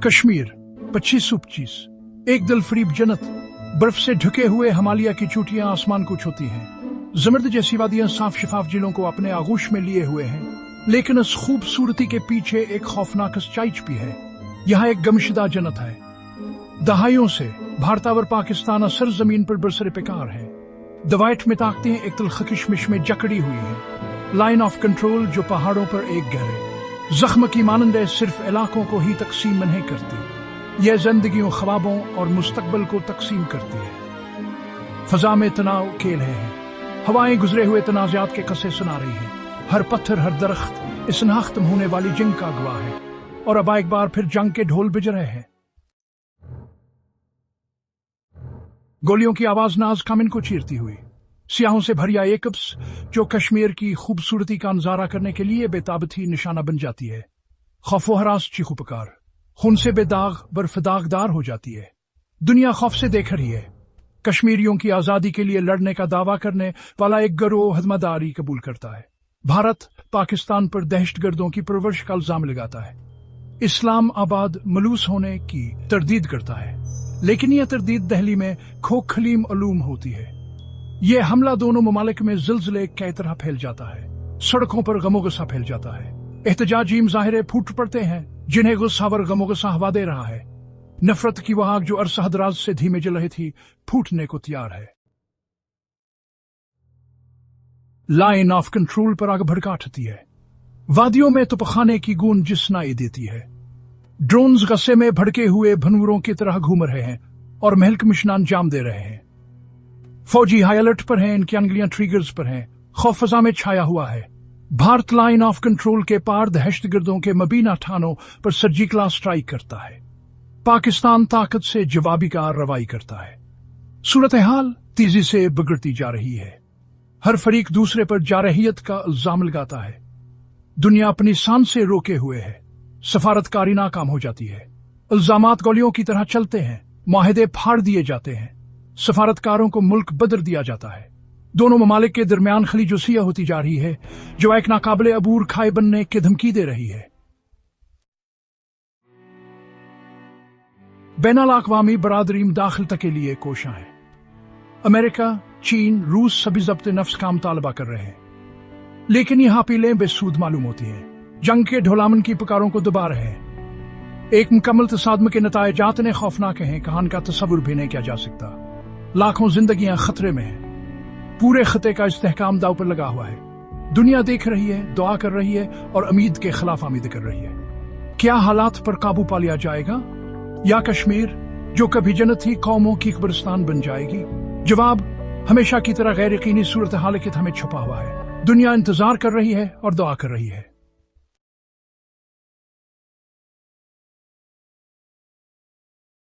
कश्मीर 2525 एक दिल फरीब जन्नत। बर्फ से ढके हुए हिमालय की चोटियां आसमान को छूती हैं। जमर्द जैसी वादियां साफ शफाफ झीलों को अपने आगोश में लिए हुए हैं, लेकिन इस खूबसूरती के पीछे एक खौफनाक सच्चाई छिपी है। यहाँ एक गमशुदा जन्नत है। दहाइयों से भारत और पाकिस्तान सरजमीन पर बरसरे बेकार है। दवाइट में ताकतें एक तलख किशमिश में जकड़ी हुई है। लाइन ऑफ कंट्रोल जो पहाड़ों पर एक गहरे जख्म की मानंद सिर्फ इलाकों को ही तकसीम नहीं करती, यह जिंदगियों, ख्वाबों और मुस्तकबल को तकसीम करती है। फजा में तनाव खेल है, हवाएं गुजरे हुए तनाज़ात के कसे सुना रही है। हर पत्थर, हर दरख्त इस ना खत्म होने वाली जंग का गवाह है। और अब एक बार फिर जंग के ढोल बज रहे हैं। गोलियों की आवाज नाज कामिन को चीरती हुई सियाहों से भरिया एक जो कश्मीर की खूबसूरती का नजारा करने के लिए बेताबती निशाना बन जाती है। खौफो हरास चीखू पुकार खून से बेदाग बर्फ दागदार हो जाती है। दुनिया खौफ से देख रही है। कश्मीरियों की आजादी के लिए लड़ने का दावा करने वाला एक गिरोह हदमदारी कबूल करता है। भारत पाकिस्तान पर दहशतगर्दों की परवरिश का इल्जाम लगाता है। इस्लाम आबाद मलूस होने की तरदीद करता है, लेकिन यह तरदीद दहली में खोखलीम अलूम होती है। यह हमला दोनों ममालिक में जिलजिले की तरह फैल जाता है। सड़कों पर गमो गुस्सा फैल जाता है। एहतजाजी मुजाहिरे फूट पड़ते हैं, जिन्हें गुस्सावर गमो गुस्सा हवा दे रहा है। नफरत की वह आग जो अरसा दराज से धीमे जल रही थी, फूटने को तैयार है। लाइन ऑफ कंट्रोल पर आग भड़काती है। वादियों में तूफाने की गूंज सुनाई देती है। ड्रोन्स गस्से में भड़के हुए भनूरों की तरह घूम रहे हैं और महल कमिश्नर अंजाम दे रहे हैं। फौजी हाई अलर्ट पर हैं, इनकी अंगलियां ट्रिगर्स पर हैं। खौफ फजा में छाया हुआ है। भारत लाइन ऑफ कंट्रोल के पार दहशतगर्दों के मबीना ठानों पर सर्जिकल स्ट्राइक करता है। पाकिस्तान ताकत से जवाबी कार्रवाई करता है। सूरत हाल तेजी से बिगड़ती जा रही है। हर फरीक दूसरे पर जारहियत का इल्जाम लगाता है। दुनिया अपनी शान से रोके हुए है। सफारतकारी नाकाम हो जाती है। इल्जामात गोलियों की तरह चलते हैं। मुआहदे फाड़ दिए जाते हैं। सफारतकारों को मुल्क बदल दिया जाता है। दोनों ममालिक के दरमियान खलीजुसिया होती जा रही है, जो एक नाकाबिले अबूर खाए बनने की धमकी दे रही है। बैनुल अक़वामी बरादरी मुदाखलत के लिए कोशां है। अमेरिका, चीन, रूस सभी ज़ब्त नफ्स का मुतालबा कर रहे हैं, लेकिन यह अपीलें बेसूद मालूम होती हैं। जंग के ढोलामन की पुकारों को दबा रहे हैं। एक मुकम्मल तसादम के नतायजात ने खौफनाक हैं, कहान का तस्वुर भी नहीं किया जा सकता। लाखों जिंदगियां खतरे में हैं। पूरे खते का इस्तेहकाम दाव पर लगा हुआ है। दुनिया देख रही है, दुआ कर रही है और उम्मीद के खिलाफ आमीद कर रही है। क्या हालात पर काबू पा लिया जाएगा, या कश्मीर जो कभी जन्नत थी कौमों की कब्रिस्तान बन जाएगी? जवाब हमेशा की तरह गैर यकीनी सूरत हाल के हमें छुपा हुआ है। दुनिया इंतजार कर रही है और दुआ कर रही है।